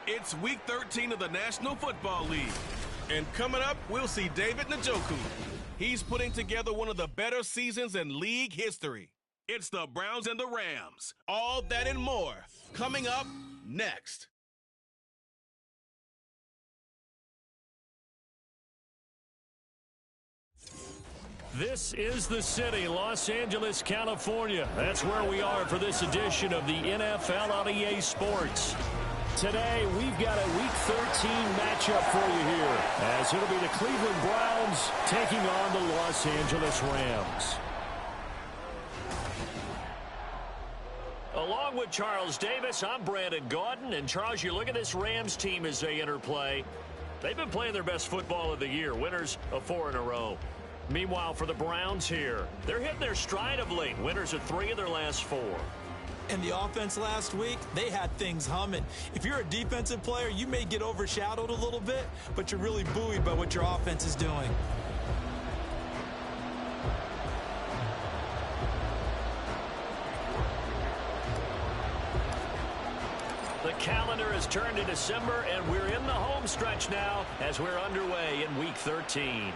It's Week 13 of the National Football League. And coming up, we'll see David Njoku. He's putting together one of the better seasons in league history. It's the Browns and the Rams. All that and more coming up next. This is the city, Los Angeles, California. That's where we are for this edition of the NFL on EA Sports. Today, we've got a Week 13 matchup for you here, as it'll be the Cleveland Browns taking on the Los Angeles Rams. Along with Charles Davis, I'm Brandon Gaudin. And Charles, you look at this Rams team as they enter play. They've been playing their best football of the year, winners of 4 in a row. Meanwhile, for the Browns here, they're hitting their stride of late, winners of 3 of their last 4. And the offense last week, they had things humming. If you're a defensive player, you may get overshadowed a little bit, but you're really buoyed by what your offense is doing. The calendar has turned to December, and we're in the home stretch now as we're underway in Week 13.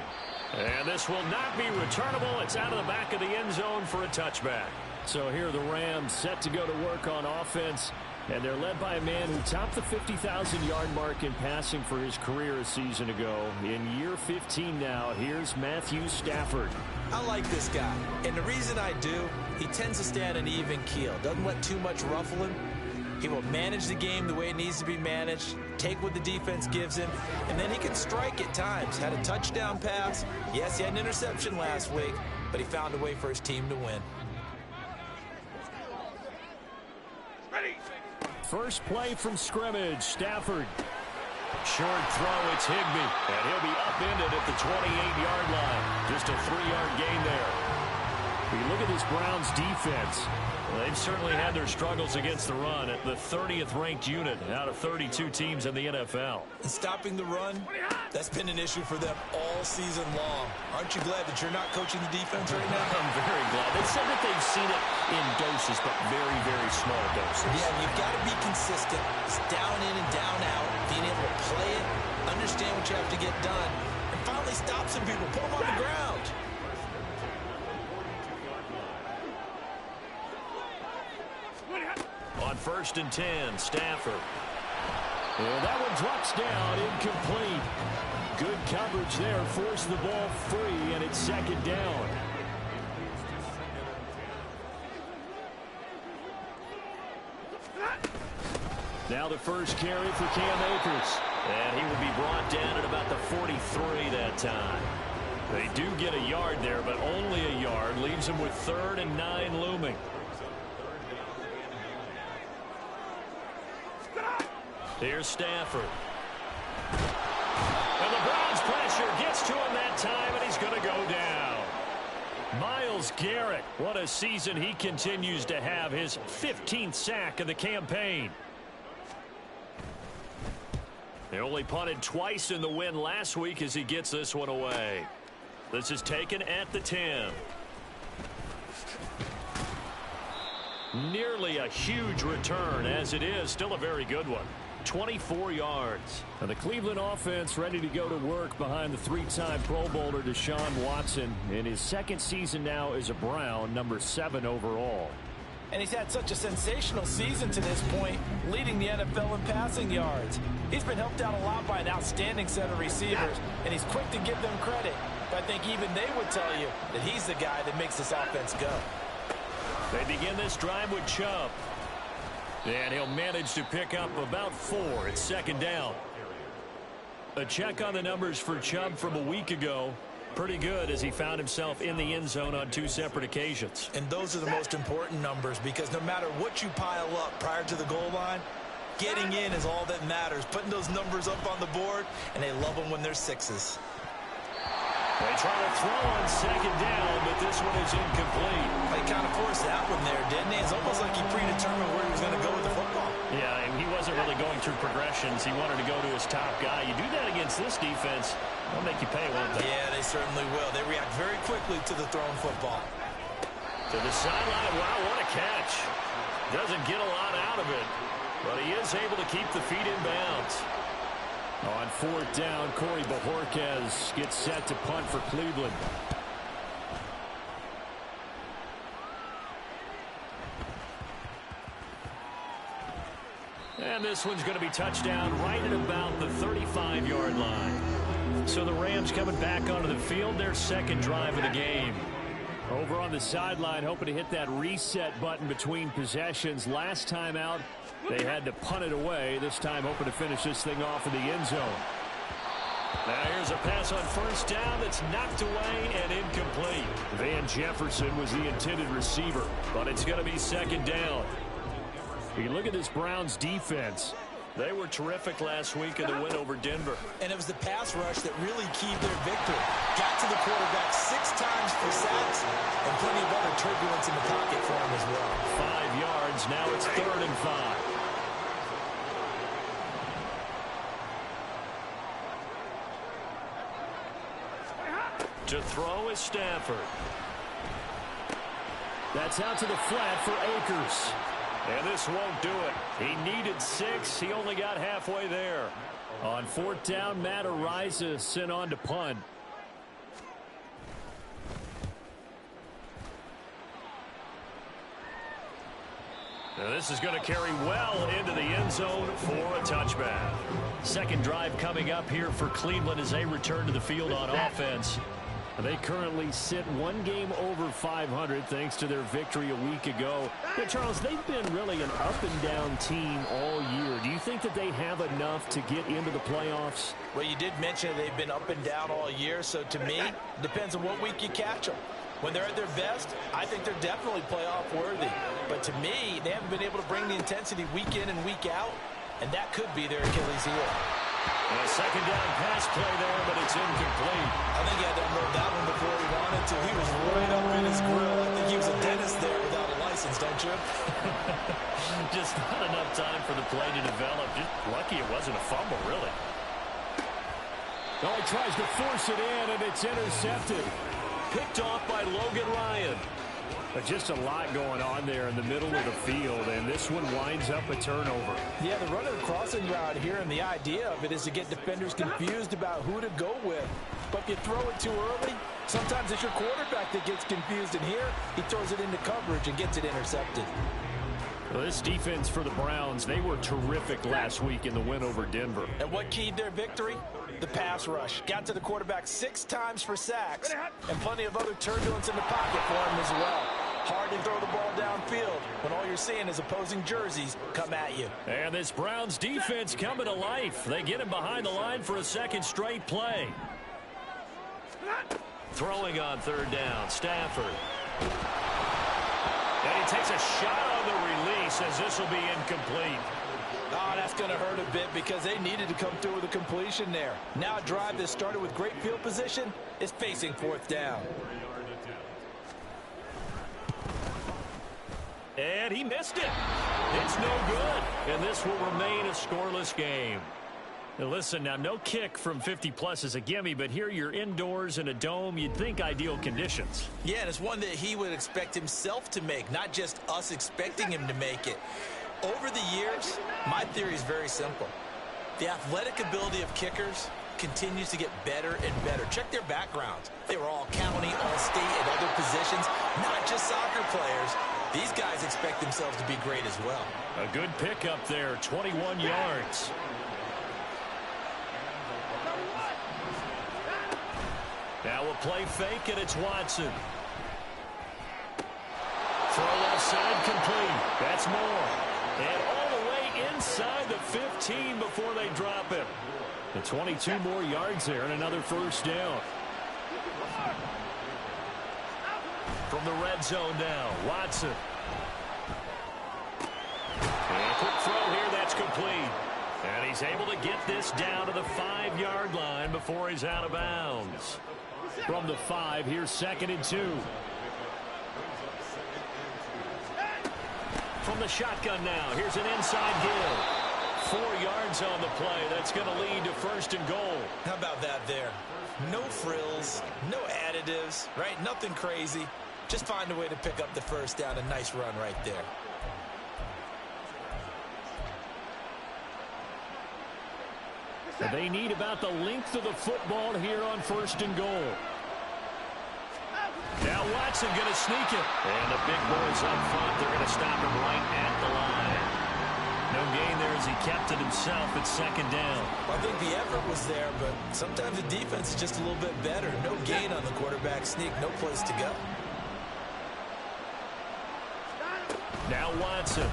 And this will not be returnable. It's out of the back of the end zone for a touchback. So here are the Rams set to go to work on offense. And they're led by a man who topped the 50,000-yard mark in passing for his career a season ago. In year 15 now, here's Matthew Stafford. I like this guy. And the reason I do, he tends to stay on an even keel. Doesn't let too much ruffle him. He will manage the game the way it needs to be managed, take what the defense gives him, and then he can strike at times. Had a touchdown pass. Yes, he had an interception last week, but he found a way for his team to win. Ready. First play from scrimmage, Stafford. Short throw, it's Higbee, and he'll be upended at the 28-yard line. Just a 3-yard gain there. When you look at this Browns defense, they've certainly had their struggles against the run at the 30th ranked unit out of 32 teams in the NFL. And stopping the run, that's been an issue for them all season long. Aren't you glad that you're not coaching the defense right now? I'm very glad. They said that they've seen it in doses, but very, very small doses. Yeah, you've got to be consistent. It's down in and down out, being able to play it, understand what you have to get done, and finally stop some people, put them on the ground. On 1st and 10, Stafford. And that one drops down, incomplete. Good coverage there, forced the ball free, and it's 2nd down. Now the first carry for Cam Akers. And he will be brought down at about the 43 that time. They do get a yard there, but only a yard. Leaves them with 3rd and 9 looming. Here's Stafford. And the Browns pressure gets to him that time, and he's going to go down. Myles Garrett, what a season he continues to have. His 15th sack of the campaign. They only punted twice in the win last week as he gets this one away. This is taken at the 10. Nearly a huge return, as it is still a very good one. 24 yards. And the Cleveland offense ready to go to work behind the 3-time Pro Bowler Deshaun Watson in his 2nd season now as a Brown, number 7 overall. And he's had such a sensational season to this point, leading the NFL in passing yards. He's been helped out a lot by an outstanding set of receivers, and he's quick to give them credit. But I think even they would tell you that he's the guy that makes this offense go. They begin this drive with Chubb. And he'll manage to pick up about 4. It's 2nd down. A check on the numbers for Chubb from a week ago. Pretty good as he found himself in the end zone on 2 separate occasions. And those are the most important numbers because no matter what you pile up prior to the goal line, getting in is all that matters. Putting those numbers up on the board, and they love them when they're 6s. They try to throw on 2nd down, but this one is incomplete. They kind of forced that one there, didn't he? It's almost like he predetermined where he was going to go with the football. Yeah, and he wasn't really going through progressions. He wanted to go to his top guy. You do that against this defense, they'll make you pay, won't they? Yeah, they certainly will. They react very quickly to the thrown football. To the sideline. Wow, what a catch. Doesn't get a lot out of it. But he is able to keep the feet in bounds. On fourth down, Corey Bajorquez gets set to punt for Cleveland. And this one's going to be touchdown right at about the 35-yard line. So the Rams coming back onto the field, their second drive of the game. Over on the sideline, hoping to hit that reset button between possessions. Last time out, they had to punt it away. This time hoping to finish this thing off in the end zone. Now here's a pass on first down that's knocked away and incomplete. Van Jefferson was the intended receiver, but it's going to be second down. You look at this Browns defense. They were terrific last week in the win over Denver. And it was the pass rush that really keyed their victory. Got to the quarterback 6 times for sacks and plenty of other turbulence in the pocket for him as well. 5 yards. Now it's 3rd and 5. To throw is Stafford. That's out to the flat for Akers. And this won't do it. He needed 6. He only got halfway there. On fourth down, Matt Araiza sent on to punt. Now this is going to carry well into the end zone for a touchback. Second drive coming up here for Cleveland as they return to the field on offense. They currently sit 1 game over 500 thanks to their victory a week ago. Yeah, Charles, they've been really an up-and-down team all year. Do you think that they have enough to get into the playoffs? Well, you did mention they've been up and down all year, so to me, it depends on what week you catch them. When they're at their best, I think they're definitely playoff worthy. But to me, they haven't been able to bring the intensity week in and week out, and that could be their Achilles heel. And a second down pass play there, but it's incomplete. I think he had to unload that one before he wanted to. He was right up in his grill. I think he was a dentist there without a license, don't you? Just not enough time for the play to develop. Just lucky it wasn't a fumble, really. Oh, he tries to force it in, and it's intercepted. Picked off by Logan Ryan. But just a lot going on there in the middle of the field, and this one winds up a turnover. Yeah, the run of the crossing route here, and the idea of it is to get defenders confused about who to go with. But if you throw it too early, sometimes it's your quarterback that gets confused, and here he throws it into coverage and gets it intercepted. Well, this defense for the Browns, they were terrific last week in the win over Denver. And what keyed their victory? The pass rush. Got to the quarterback 6 times for sacks, and plenty of other turbulence in the pocket for him as well. Hard to throw the ball downfield when all you're seeing is opposing jerseys come at you. And this Browns defense coming to life. They get him behind the line for a second straight play. Throwing on third down, Stafford. And he takes a shot on the release as this will be incomplete. Oh, that's going to hurt a bit because they needed to come through with a completion there. Now a drive that started with great field position is facing fourth down. And he missed it. It's no good. And this will remain a scoreless game. Now listen, now no kick from 50-plus is a gimme, but here you're indoors in a dome. You'd think ideal conditions. Yeah, and it's one that he would expect himself to make, not just us expecting him to make it. Over the years, my theory is very simple. The athletic ability of kickers continues to get better and better. Check their backgrounds. They were all county, all state, and other positions, not just soccer players. These guys expect themselves to be great as well. A good pickup there, 21 yards. Now a play fake, and it's Watson. Throw offside complete. That's more. And all the way inside the 15 before they drop him. The 22 more yards there and another first down. From the red zone now, Watson. And a quick throw here, that's complete. And he's able to get this down to the 5-yard line before he's out of bounds. From the 5, here's 2nd and 2. From the shotgun now, here's an inside give. 4 yards on the play. That's going to lead to 1st and goal. How about that there? No frills, no additives, right? Nothing crazy. Just find a way to pick up the first down. A nice run right there. They need about the length of the football here on 1st and goal. Now Watson going to sneak it. And the big boys up front, they're going to stop him right at the line. No gain there as he kept it himself at 2nd down. I think the effort was there, but sometimes the defense is just a little bit better. No gain on the quarterback sneak, no place to go. Now Watson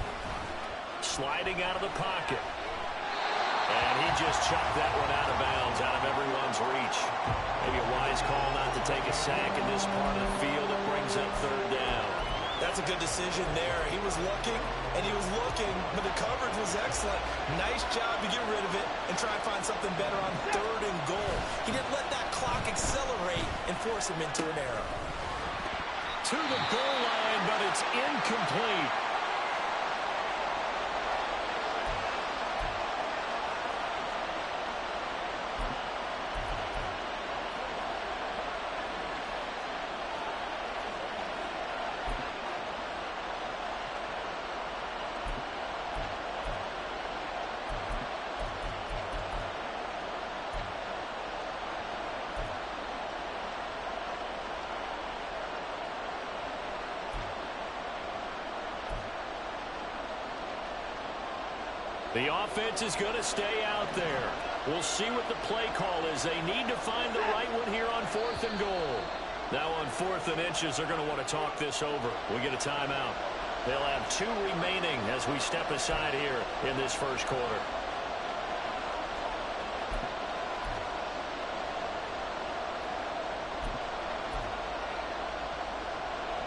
sliding out of the pocket. And he just chucked that one out of bounds, out of everyone's reach. Maybe a wise call not to take a sack in this part of the field that brings up 3rd down. That's a good decision there. He was looking, and he was looking, but the coverage was excellent. Nice job to get rid of it and try and find something better on 3rd and goal. He didn't let that clock accelerate and force him into an error. To the goal line, but it's incomplete. The offense is going to stay out there. We'll see what the play call is. They need to find the right one here on 4th and goal. Now on 4th and inches, they're going to want to talk this over. We get a timeout. They'll have 2 remaining as we step aside here in this 1st quarter.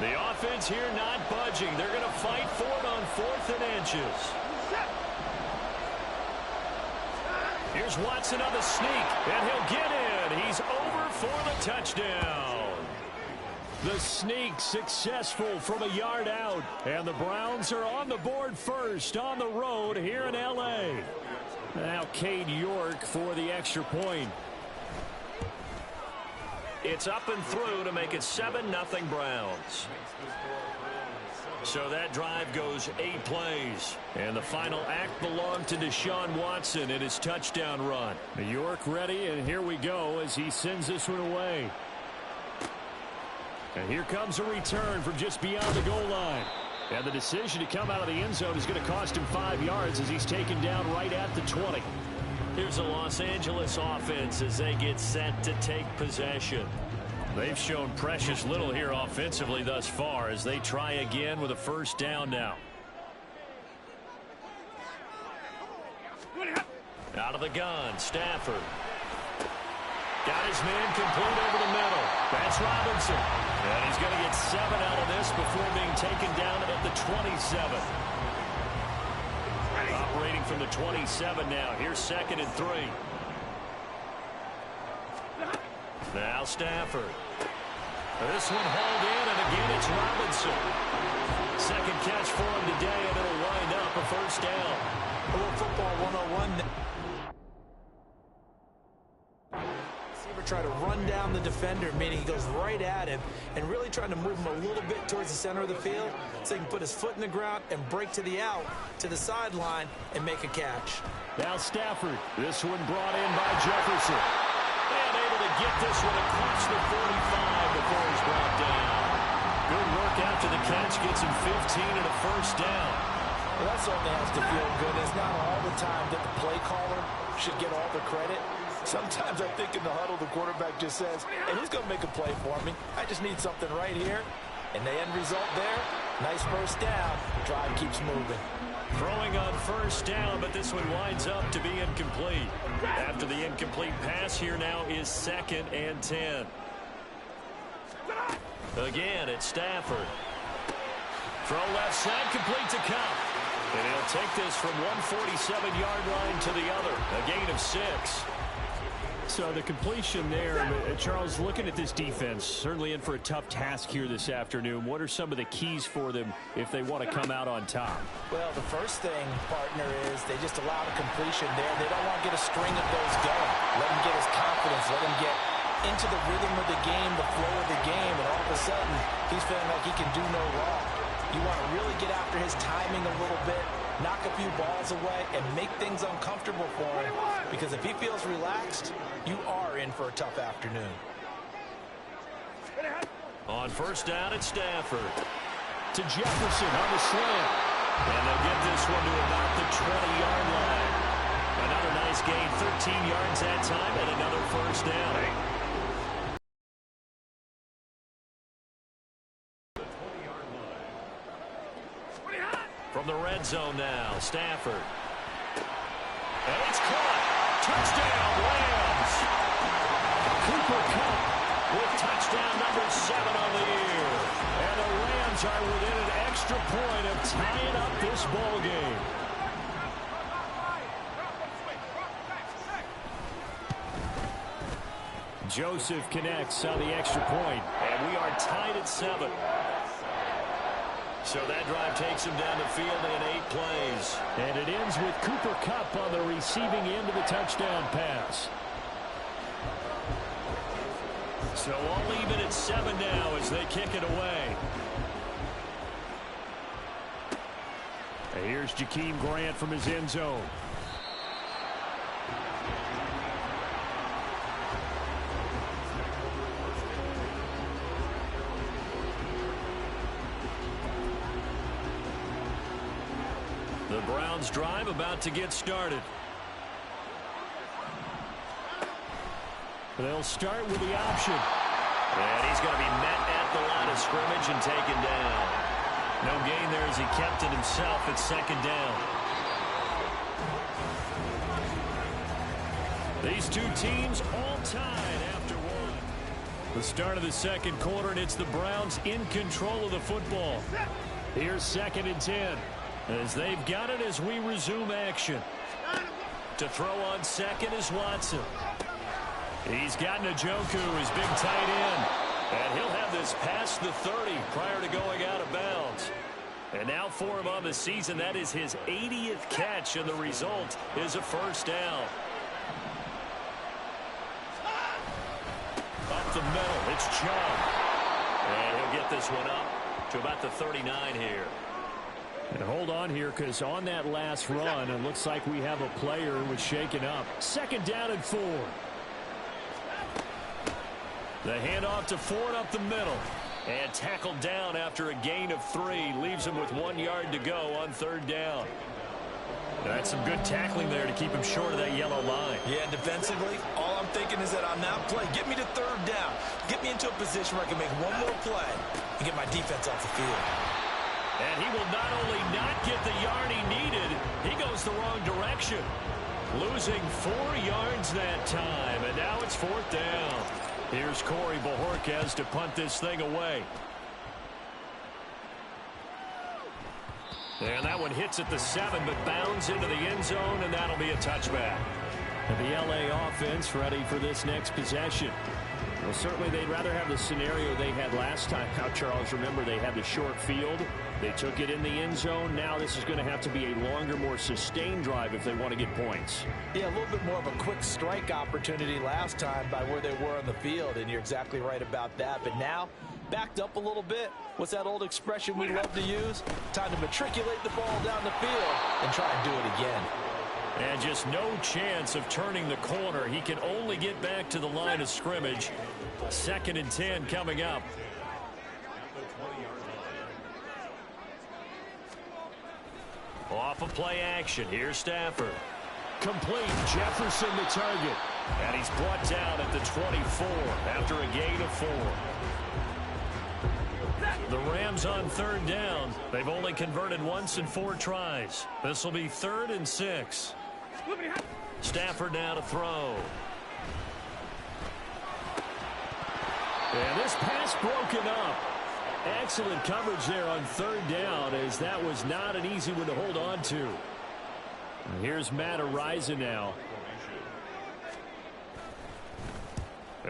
The offense here not budging. They're going to fight for it on 4th and inches. Here's Watson on the sneak, and he'll get in. He's over for the touchdown. The sneak successful from a yard out, and the Browns are on the board first on the road here in L.A. Now Cade York for the extra point. It's up and through to make it 7-0 Browns. So that drive goes 8 plays. And the final act belonged to Deshaun Watson in his touchdown run. York ready, and here we go as he sends this one away. And here comes a return from just beyond the goal line. And the decision to come out of the end zone is going to cost him 5 yards as he's taken down right at the 20. Here's the Los Angeles offense as they get set to take possession. They've shown precious little here offensively thus far as they try again with a 1st down now. Out of the gun, Stafford. Got his man complete over the middle. That's Robinson. And he's going to get 7 out of this before being taken down at the 27. Operating from the 27 now. Here's 2nd and 3. Now Stafford. This one hauled in, and again it's Robinson. 2nd catch for him today, and it'll wind up a 1st down. A little football 101. Receiver try to run down the defender, meaning he goes right at him, and really trying to move him a little bit towards the center of the field so he can put his foot in the ground and break to the out, to the sideline, and make a catch. Now Stafford. This one brought in by Jefferson. And able to get this one across the 45 before he's brought down. Good work after the catch. Gets him 15 and a 1st down. Well, that certainly has to feel good. It's not all the time that the play caller should get all the credit. Sometimes I think in the huddle, the quarterback just says, hey, who's going to make a play for me? I just need something right here. And the end result there, nice 1st down. The drive keeps moving. Throwing on 1st down, but this one winds up to be incomplete. After the incomplete pass, here now is 2nd and 10. Again, it's Stafford. Throw left side, complete to Cup. And he'll take this from 147-yard line to the other. A gain of 6. So the completion there, Charles, looking at this defense, certainly in for a tough task here this afternoon. What are some of the keys for them if they want to come out on top? Well, the first thing, partner, is they just allow the completion there. They don't want to get a string of those going. Let him get his confidence. Let him get into the rhythm of the game, the flow of the game, and all of a sudden, he's feeling like he can do no wrong. You want to really get after his timing a little bit, knock a few balls away, and make things uncomfortable for him. Because if he feels relaxed, you are in for a tough afternoon. On first down, it's Stafford. To Jefferson on the slant. And they'll get this one to about the 20-yard line. Another nice gain, 13 yards that time, and another first down. From the red zone now, Stafford. And it's caught. Touchdown, Rams. Cooper Kupp with touchdown number 7 on the year. And the Rams are within an extra point of tying up this ball game. Joseph connects on the extra point, and we are tied at 7. So that drive takes him down the field in 8 plays. And it ends with Cooper Kupp on the receiving end of the touchdown pass. So all even at 7 now as they kick it away. And here's Jakeem Grant from his end zone. The Browns drive about to get started. They'll start with the option. And he's going to be met at the line of scrimmage and taken down. No gain there as he kept it himself at second down. These two teams all tied after one. The start of the second quarter, and it's the Browns in control of the football. Here's 2nd and 10. As they've got it as we resume action. To throw on second is Watson. He's got Njoku, his big tight end. And he'll have this past the 30 prior to going out of bounds. And now for him on the season, that is his 80th catch, and the result is a first down. Up the middle, it's Chung. And he'll get this one up to about the 39 here. And hold on here, because on that last run, it looks like we have a player who was shaken up. 2nd down and 4. The handoff to Ford up the middle. And tackled down after a gain of 3. Leaves him with 1 yard to go on 3rd down. That's some good tackling there to keep him short of that yellow line. Yeah, and defensively, all I'm thinking is that on that play, get me to 3rd down. Get me into a position where I can make one more play and get my defense off the field. And he will not only not get the yard he needed, he goes the wrong direction. Losing 4 yards that time, and now it's 4th down. Here's Corey Bojorquez to punt this thing away. And that one hits at the 7, but bounds into the end zone, and that'll be a touchback. And the LA offense ready for this next possession. Well, certainly they'd rather have the scenario they had last time. Now, Charles, remember, they had the short field. They took it in the end zone. Now this is going to have to be a longer, more sustained drive if they want to get points. Yeah, a little bit more of a quick strike opportunity last time by where they were on the field, and you're exactly right about that. But now, backed up a little bit. What's that old expression we love to use? Time to matriculate the ball down the field and try and do it again. And just no chance of turning the corner. He can only get back to the line of scrimmage. 2nd and 10 coming up. Off of play action. Here's Stafford. Complete. Jefferson the target. And he's brought down at the 24 after a gain of 4. The Rams on 3rd down. They've only converted once in 4 tries. This will be 3rd and 6. Stafford now to throw. And this pass broken up. Excellent coverage there on 3rd down, as that was not an easy one to hold on to. And here's Matt Araiza now.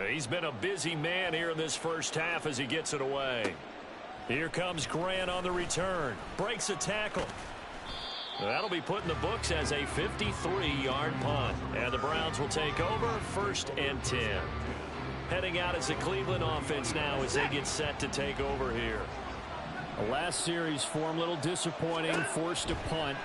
He's been a busy man here in this first half as he gets it away. Here comes Grant on the return. Breaks a tackle. That'll be put in the books as a 53-yard punt. And the Browns will take over 1st and 10. Heading out as the Cleveland offense now as they get set to take over here. The last series form a little disappointing, forced to punt.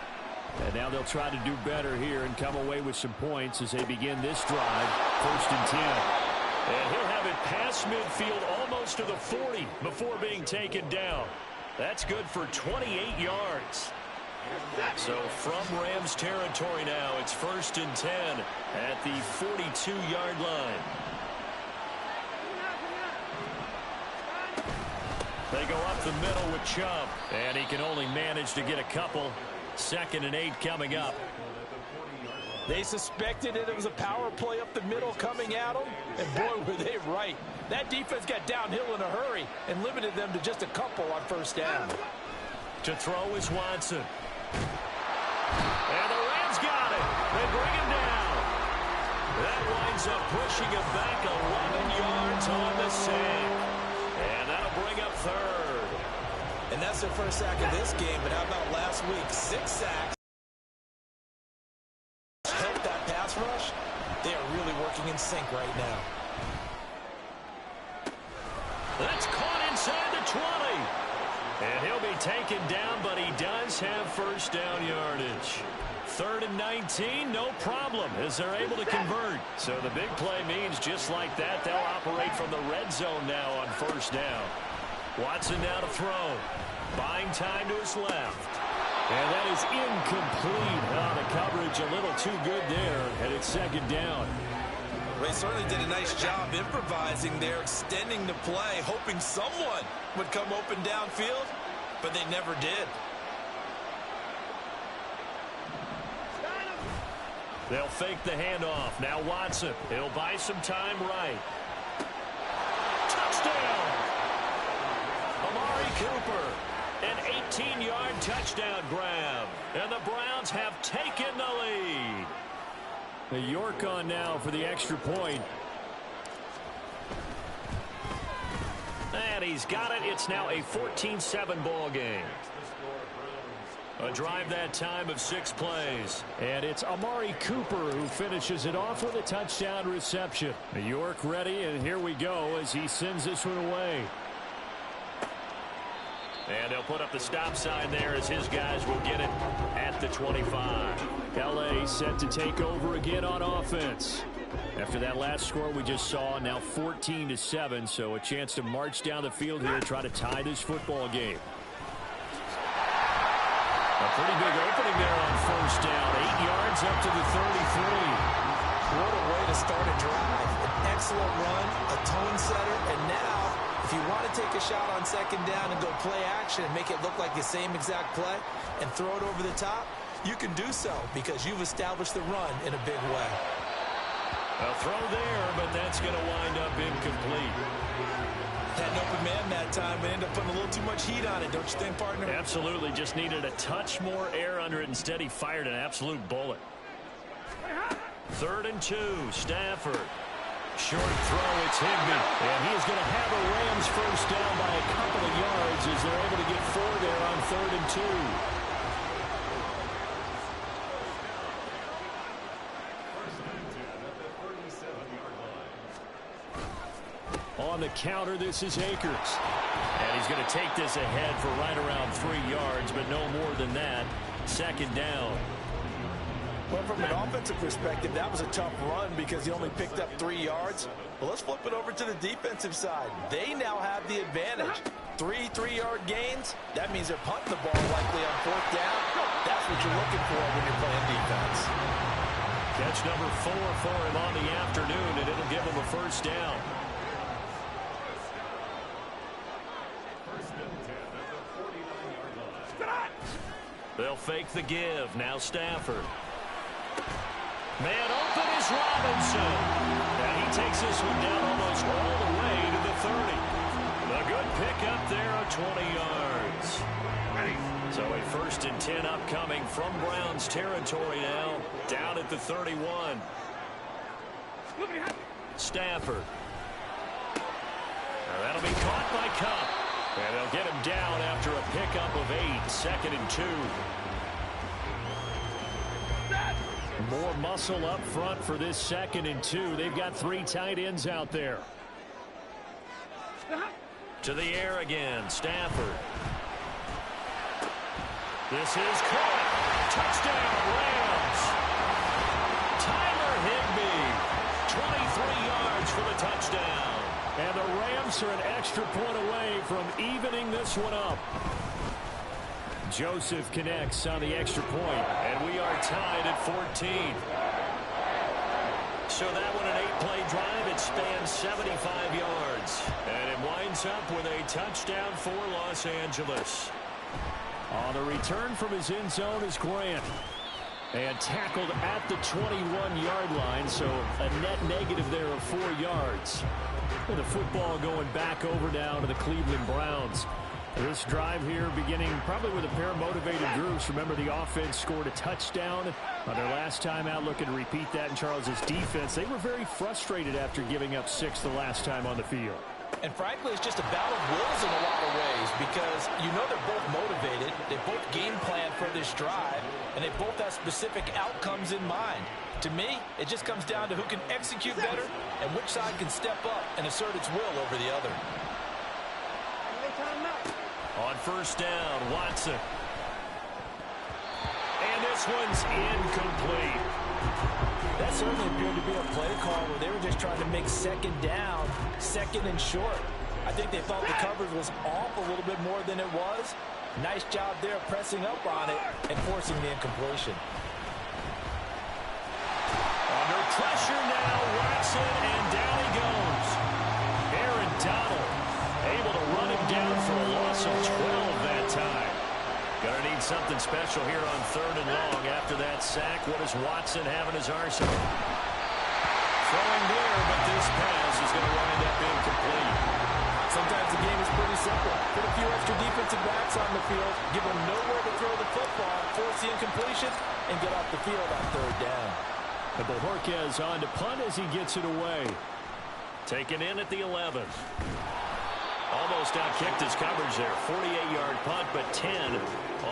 And now they'll try to do better here and come away with some points as they begin this drive. 1st and 10. And he'll have it past midfield almost to the 40 before being taken down. That's good for 28 yards. So from Rams territory now, it's 1st and 10 at the 42-yard line. They go up the middle with Chubb, and he can only manage to get a couple. 2nd and 8 coming up. They suspected it was a power play up the middle coming at them, and boy, were they right. That defense got downhill in a hurry and limited them to just a couple on 1st down. To throw is Watson. And the Rams got it. They bring him down. That winds up pushing him back 11 yards on the sack. And that'll bring up 3rd. And that's their first sack of this game, but how about last week? 6 sacks. Help that pass rush. They are really working in sync right now. That's caught inside the 20. And he'll be taken down, but he does have 1st down yardage. 3rd and 19, no problem, as they're able to convert. So the big play means just like that, they'll operate from the red zone now on 1st down. Watson now to throw. Buying time to his left. And that is incomplete. The coverage a little too good there, and it's 2nd down. They certainly did a nice job improvising there, extending the play, hoping someone would come open downfield, but they never did. They'll fake the handoff. Now Watson. He'll buy some time right. Touchdown! Amari Cooper. An 18-yard touchdown grab. And the Browns have taken the lead. The York on now for the extra point. And he's got it. It's now a 14-7 ball game. A drive that time of 6 plays. And it's Amari Cooper who finishes it off with a touchdown reception. York ready, and here we go as he sends this one away. And they'll put up the stop sign there as his guys will get it at the 25. L.A. set to take over again on offense. After that last score we just saw, now 14-7, so a chance to march down the field here, try to tie this football game. A pretty big opening there on 1st down. 8 yards up to the 33. What a way to start a drive. An excellent run, a tone setter, and now if you want to take a shot on 2nd down and go play action and make it look like the same exact play and throw it over the top, you can do so because you've established the run in a big way. A throw there, but that's going to wind up incomplete. Had an open man that time, but ended up putting a little too much heat on it, don't you think, partner? Absolutely. Just needed a touch more air under it. Instead, he fired an absolute bullet. 3rd and 2, Stafford. Short throw, it's Higbee. And he is going to have a Rams 1st down by a couple of yards as they're able to get 4 there on 3rd and 2. On the counter, this is Akers. And he's going to take this ahead for right around 3 yards, but no more than that. 2nd down. Well, from an offensive perspective, that was a tough run because he only picked up 3 yards. Well, let's flip it over to the defensive side. They now have the advantage. 3 3-yard gains. That means they're punting the ball likely on 4th down. That's what you're looking for when you're playing defense. Catch number 4 for him on the afternoon, and it'll give him a 1st down. They'll fake the give. Now Stafford. Man open is Robinson. And he takes this one down almost all the way to the 30. A good pickup there of 20 yards. So a 1st and 10 upcoming from Browns territory now. Down at the 31. Stafford. Now that'll be caught by Kupp. And they'll get him down after a pickup of 8. 2nd and 2. More muscle up front for this 2nd and 2. They've got 3 tight ends out there. To the air again, Stafford. This is caught. Touchdown, Rams. Tyler Higbee, 23 yards for the touchdown. And the Rams are an extra point away from evening this one up. Joseph connects on the extra point, and we are tied at 14. So that one, an 8-play drive. It spans 75 yards. And it winds up with a touchdown for Los Angeles. On the return from his end zone is Grant. And tackled at the 21-yard line, so a net negative there of 4 yards. With the football going back over now to the Cleveland Browns. This drive here beginning probably with a pair of motivated groups. Remember, the offense scored a touchdown on their last time out. Looking to repeat that in Charles's defense. They were very frustrated after giving up 6 the last time on the field. And frankly, it's just a battle of wills in a lot of ways because you know they're both motivated. They both game plan for this drive, and they both have specific outcomes in mind. To me, it just comes down to who can execute better and which side can step up and assert its will over the other. On first down, Watson. And this one's incomplete. That certainly appeared to be a play call where they were just trying to make second down, second and short. I think they thought the coverage was off a little bit more than it was. Nice job there pressing up on it and forcing the incompletion. Under pressure now, Watson, and down he goes. Aaron Donald able to run him down for a loss of 12 that time. Gonna need something special here on 3rd and long. After that sack, what does Watson have in his arsenal? Throwing there, but this pass is going to wind up incomplete. Sometimes the game is pretty simple. Put a few extra defensive backs on the field, give them nowhere to throw the football, force the incompletion, and get off the field on 3rd down. And Bojorquez on to punt as he gets it away. Taken in at the 11. Almost out-kicked his coverage there. 48-yard punt, but 10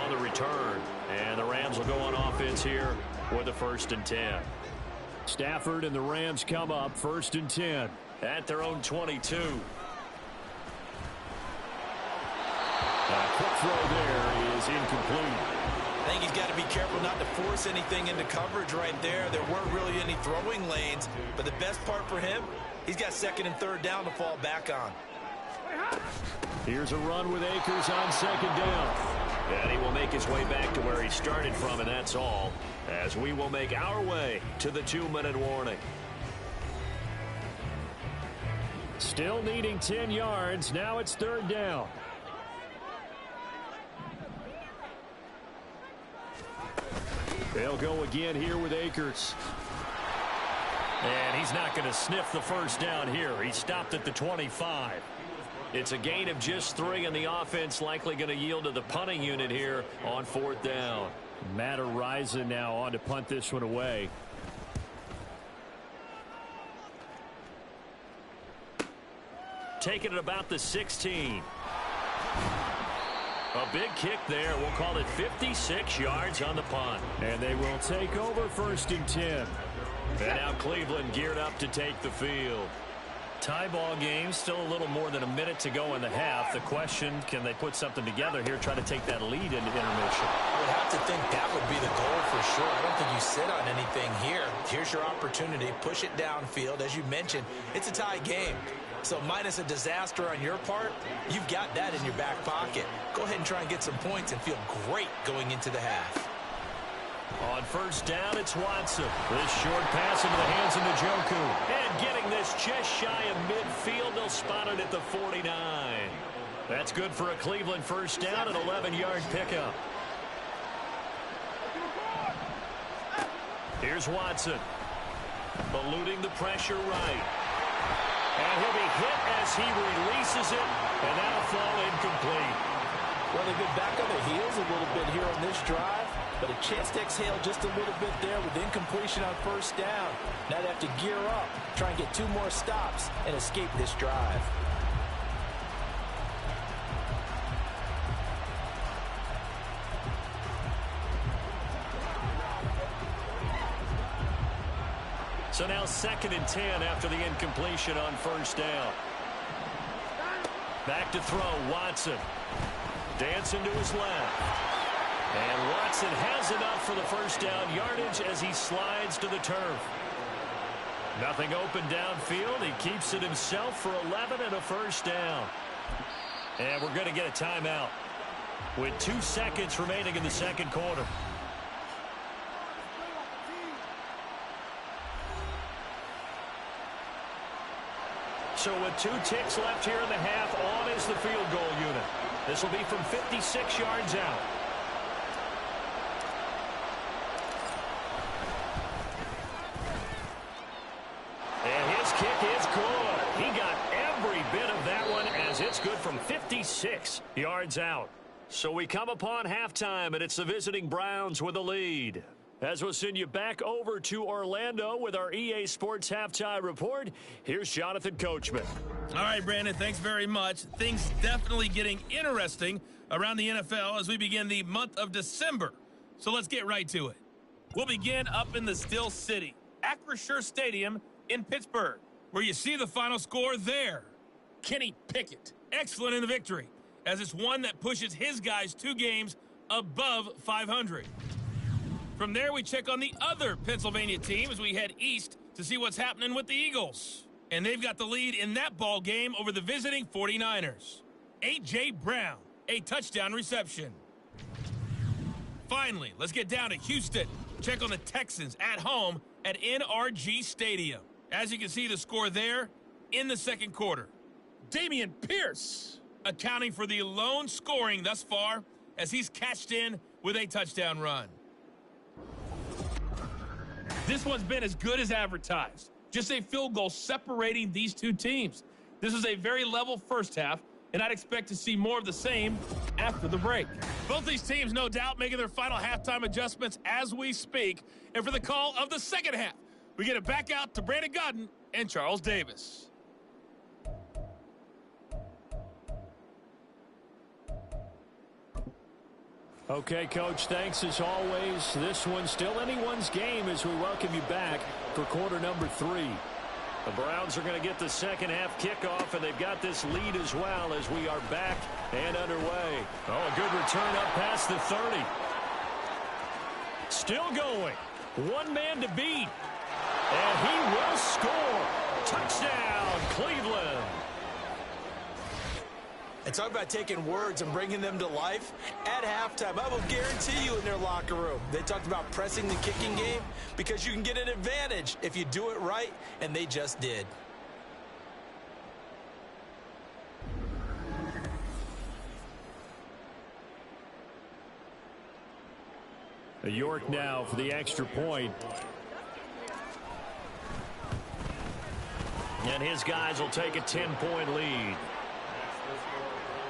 on the return. And the Rams will go on offense here with a 1st and 10. Stafford and the Rams come up 1st and 10 at their own 22. A quick throw there is incomplete. I think he's got to be careful not to force anything into coverage right there. There weren't really any throwing lanes, but the best part for him, he's got 2nd and 3rd down to fall back on. Here's a run with Akers on 2nd down. And he will make his way back to where he started from, and that's all, as we will make our way to the 2-minute warning. Still needing 10 yards. Now it's 3rd down. They'll go again here with Akers. And he's not going to sniff the 1st down here. He stopped at the 25. It's a gain of just 3, and the offense likely going to yield to the punting unit here on 4th down. Matt Ariza now on to punt this one away. Taking it about the 16. A big kick there. We'll call it 56 yards on the punt. And they will take over 1st and 10. And now Cleveland geared up to take the field. Tie ball game, still a little more than a minute to go in the half. The question, can they put something together here, try to take that lead into intermission? I would have to think that would be the goal for sure. I don't think you sit on anything here. Here's your opportunity. Push it downfield. As you mentioned, it's a tie game. So minus a disaster on your part, you've got that in your back pocket. Go ahead and try and get some points and feel great going into the half. On 1st down, it's Watson. This short pass into the hands of Njoku. And getting this just shy of midfield. They'll spot it at the 49. That's good for a Cleveland 1st down, an 11-yard pickup. Here's Watson. Eluding the pressure right. And he'll be hit as he releases it. And that'll fall incomplete. Well, they've been back on their heels a little bit here on this drive, but a chance to exhale just a little bit there with incompletion on 1st down. Now they have to gear up, try and get 2 more stops, and escape this drive. So now 2nd and 10 after the incompletion on 1st down. Back to throw, Watson. Dancing to his left. And Watson has enough for the first down yardage as he slides to the turf. Nothing open downfield. He keeps it himself for 11 and a first down. And we're going to get a timeout with 2 seconds remaining in the second quarter. So with 2 ticks left here in the half, on is the field goal unit. This will be from 56 yards out. And his kick is good. He got every bit of that one as it's good from 56 yards out. So we come upon halftime, and it's the visiting Browns with a lead. As we'll send you back over to Orlando with our EA Sports Halftime Report, here's Jonathan Coachman. All right, Brandon, thanks very much. Things definitely getting interesting around the NFL as we begin the month of December. So let's get right to it. We'll begin up in the Steel City, Acrisure Stadium in Pittsburgh, where you see the final score there. Kenny Pickett, excellent in the victory, as it's one that pushes his guys 2 games above 500. From there, we check on the other Pennsylvania team as we head east to see what's happening with the Eagles. And they've got the lead in that ball game over the visiting 49ers. A.J. Brown, a touchdown reception. Finally, let's get down to Houston. Check on the Texans at home at NRG Stadium. As you can see, the score there in the second quarter. Dameon Pierce accounting for the lone scoring thus far as he's cashed in with a touchdown run. This one's been as good as advertised. Just a field goal separating these 2 teams. This is a very level first half, and I'd expect to see more of the same after the break. Both these teams, no doubt, making their final halftime adjustments as we speak. And for the call of the second half, we get it back out to Brandon Godden and Charles Davis. Okay, Coach, thanks as always. This one's still anyone's game as we welcome you back for quarter number 3. The Browns are going to get the second half kickoff, and they've got this lead as well as we are back and underway. Oh, a good return up past the 30. Still going. 1 man to beat. And he will score. Touchdown, Cleveland. And talk about taking words and bringing them to life. At halftime, I will guarantee you in their locker room, they talked about pressing the kicking game because you can get an advantage if you do it right, and they just did. York now for the extra point. And his guys will take a 10-point lead.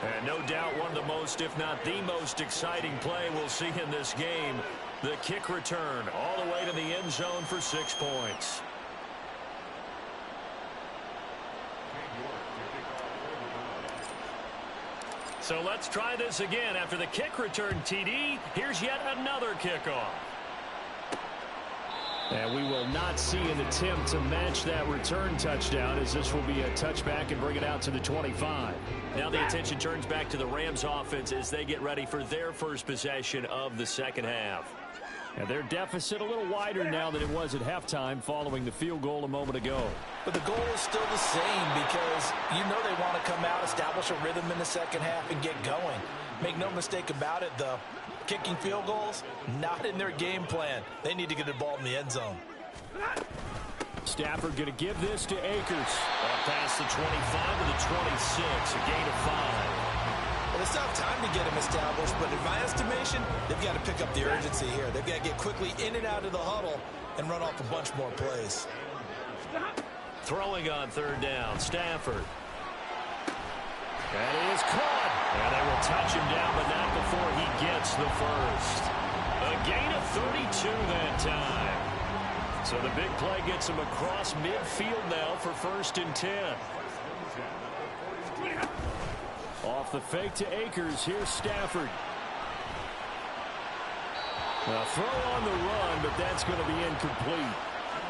And no doubt one of the most, if not the most exciting play we'll see in this game. The kick return all the way to the end zone for 6 points. So let's try this again. After the kick return TD, here's yet another kickoff. And we will not see an attempt to match that return touchdown, as this will be a touchback and bring it out to the 25. Now the attention turns back to the Rams offense as they get ready for their first possession of the second half. And their deficit a little wider now than it was at halftime following the field goal a moment ago. But the goal is still the same because you know they want to come out, establish a rhythm in the second half, and get going. Make no mistake about it, though. Kicking field goals, not in their game plan. They need to get the ball in the end zone. Stafford going to give this to Akers. Up past the 25 to the 26, a gain of 5. Well, it's not time to get him established, but in my estimation, they've got to pick up the urgency here. They've got to get quickly in and out of the huddle and run off a bunch more plays. Throwing on third down, Stafford. That is caught. And they will touch him down, but not before he gets the first. A gain of 32 that time. So the big play gets him across midfield now for 1st and 10. Off the fake to Akers. Here's Stafford. A throw on the run, but that's going to be incomplete.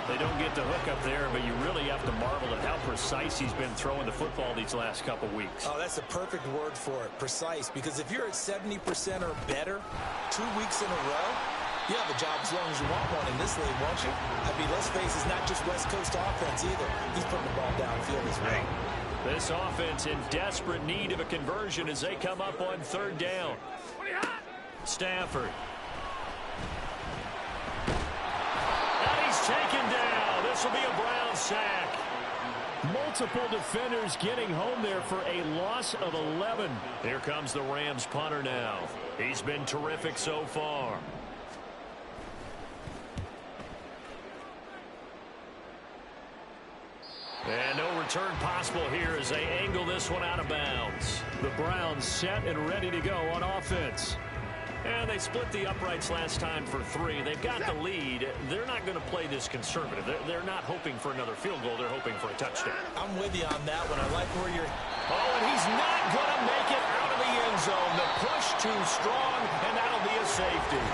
They don't get the hook up there, but you really have to marvel at how precise he's been throwing the football these last couple weeks. Oh, that's the perfect word for it, precise. Because if you're at 70% or better 2 weeks in a row, you have a job as long as you want one in this league, won't you? I mean, let's face it, it's not just West Coast offense either. He's putting the ball downfield as well. This offense in desperate need of a conversion as they come up on third down. Stafford. And he's taken down. This will be a Brown sack. Multiple defenders getting home there for a loss of 11. Here comes the Rams punter now. He's been terrific so far. And no return possible here as they angle this one out of bounds. The Browns set and ready to go on offense. And they split the uprights last time for 3. They've got the lead. They're not going to play this conservative. They're not hoping for another field goal. They're hoping for a touchdown. I'm with you on that one. I like where you're... Oh, and he's not going to make it out of the end zone. The push too strong, and that'll be a safety.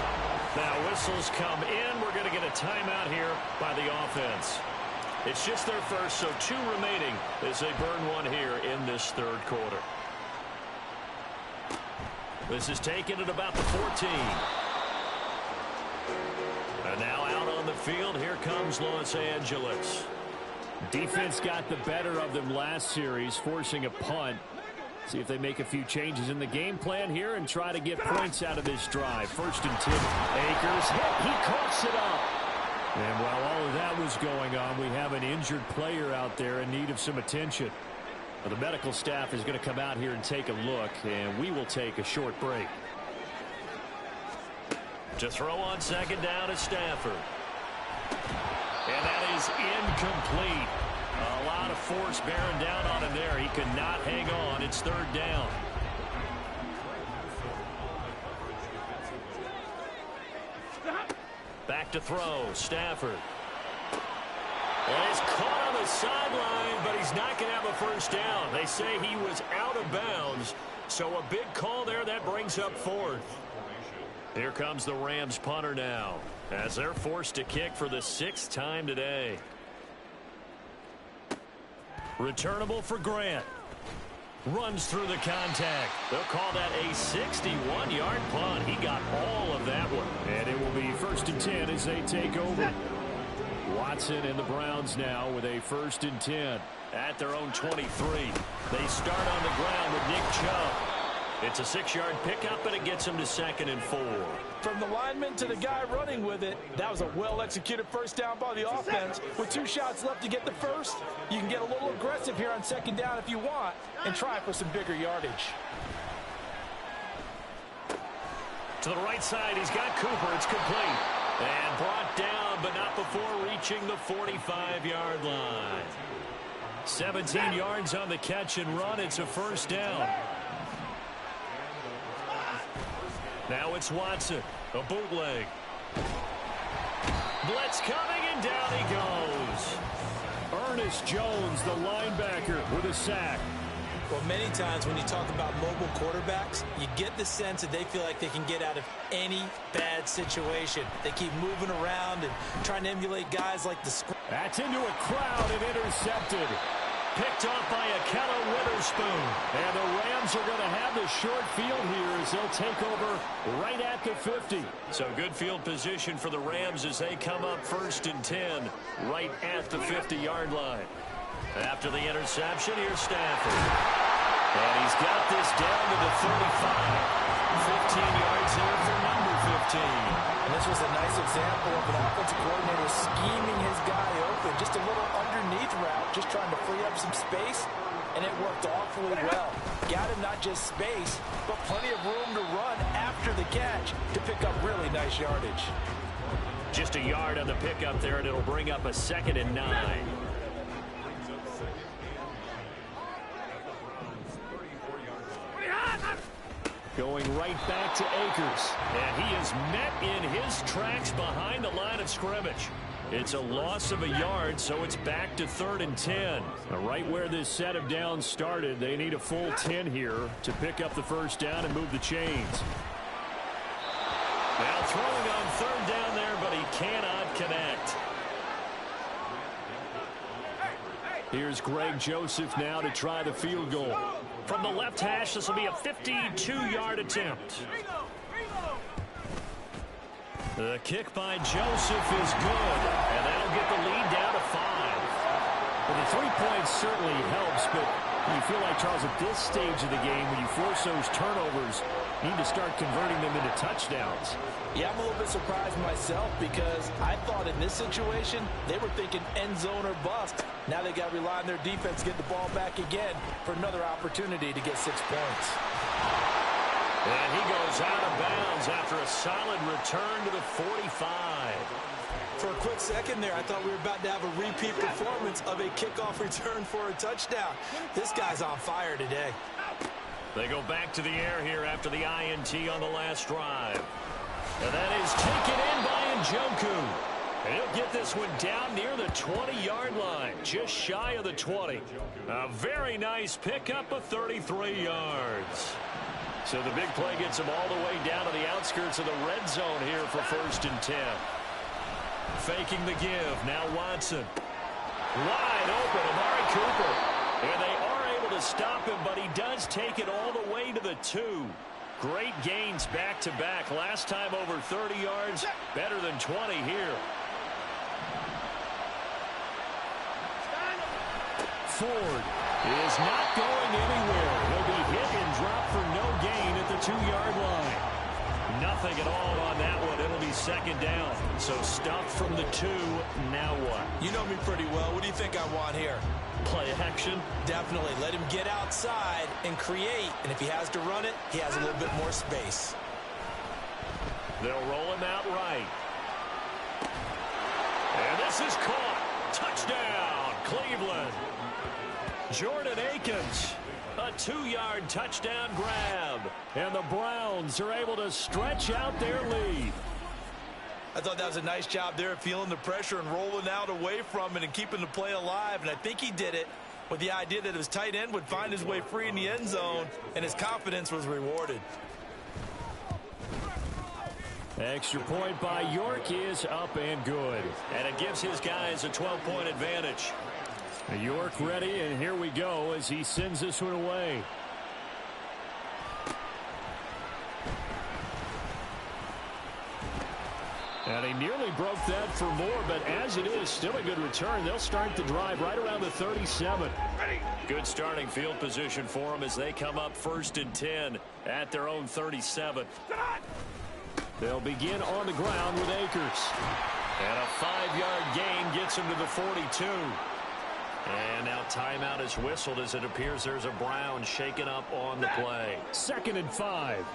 Now whistles come in. We're going to get a timeout here by the offense. It's just their first, so 2 remaining as they burn one here in this third quarter. This is taken at about the 14. And now out on the field, here comes Los Angeles. Defense got the better of them last series, forcing a punt. See if they make a few changes in the game plan here and try to get points out of this drive. 1st and 10. Akers hit. He coughs it up. And while all of that was going on, we have an injured player out there in need of some attention. Well, the medical staff is going to come out here and take a look, and we will take a short break. To throw on second down is Stafford. And that is incomplete. A lot of force bearing down on him there. He could not hang on. It's 3rd down. Back to throw, Stafford. And it's caught on the sideline, but he's not going to have a first down. They say he was out of bounds, so a big call there that brings up 4th. Here comes the Rams punter now, as they're forced to kick for the 6th time today. Returnable for Grant. Runs through the contact. They'll call that a 61-yard punt. He got all of that one. And it will be 1st and 10 as they take over. Watson and the Browns now with a 1st and 10 at their own 23. They start on the ground with Nick Chubb. It's a 6-yard pickup, and it gets him to 2nd and 4. From the lineman to the guy running with it, that was a well-executed first down by the offense. With 2 shots left to get the first, you can get a little aggressive here on second down if you want and try for some bigger yardage. To the right side, he's got Cooper. It's complete. And brought down, but not before reaching the 45-yard line. 17 yards on the catch and run. It's a first down. Now it's Watson, a bootleg. Blitz coming, and down he goes. Ernest Jones, the linebacker, with a sack. Well, many times when you talk about mobile quarterbacks, you get the sense that they feel like they can get out of any bad situation. They keep moving around and trying to emulate guys like the... That's into a crowd and intercepted. Picked off by Akella Witherspoon. And the Rams are going to have the short field here as they'll take over right at the 50. So good field position for the Rams as they come up 1st and 10 right at the 50-yard line. After the interception, here's Stafford. And he's got this down to the 35. 15 yards here for number 15. And this was a nice example of an offensive coordinator scheming his guy open. Just a little underneath route, just trying to free up some space, and it worked awfully well. Got him not just space, but plenty of room to run after the catch to pick up really nice yardage. Just a yard on the pickup there, and it'll bring up a 2nd and 9. Going right back to Akers. And he is met in his tracks behind the line of scrimmage. It's a loss of a yard, so it's back to 3rd and 10. Right where this set of downs started, they need a full 10 here to pick up the first down and move the chains. Now throwing on 3rd down there, but he cannot connect. Here's Greg Joseph now to try the field goal. From the left hash, this will be a 52-yard attempt. The kick by Joseph is good, and that'll get the lead down to 5. Well, the 3 points certainly helps, but you feel like, Charles, at this stage of the game, when you force those turnovers, you need to start converting them into touchdowns. Yeah, I'm a little bit surprised myself because I thought in this situation, they were thinking end zone or bust. Now they got to rely on their defense to get the ball back again for another opportunity to get 6 points. And he goes out of bounds after a solid return to the 45. For a quick second there, I thought we were about to have a repeat performance of a kickoff return for a touchdown. This guy's on fire today. They go back to the air here after the INT on the last drive. And that is taken in by Njoku. And he'll get this one down near the 20-yard line, just shy of the 20. A very nice pickup of 33 yards. So the big play gets him all the way down to the outskirts of the red zone here for 1st and 10. Faking the give. Now Watson. Wide open, Amari Cooper. And they are able to stop him, but he does take it all the way to the 2. Great gains back-to-back. Last time over 30 yards, better than 20 here. Ford is not going anywhere. He'll be hit and dropped for no gain at the 2-yard line. Nothing at all on that one. It'll be 2nd down. So stuffed from the 2. Now what? You know me pretty well. What do you think I want here? Play action? Definitely. Let him get outside and create. And if he has to run it, he has a little bit more space. They'll roll him out right. And this is caught. Touchdown, Cleveland. Jordan Akins, a 2-yard touchdown grab. And the Browns are able to stretch out their lead. I thought that was a nice job there of feeling the pressure and rolling out away from it and keeping the play alive. And I think he did it with the idea that his tight end would find his way free in the end zone, and his confidence was rewarded. Extra point by York is up and good. And it gives his guys a 12-point advantage. York ready, and here we go as he sends this one away. And he nearly broke that for more, but as it is, still a good return. They'll start the drive right around the 37. Good starting field position for them as they come up 1st and 10 at their own 37. They'll begin on the ground with Akers. And a 5-yard gain gets him to the 42. And now timeout is whistled as it appears there's a Brown shaken up on the play. 2nd and 5.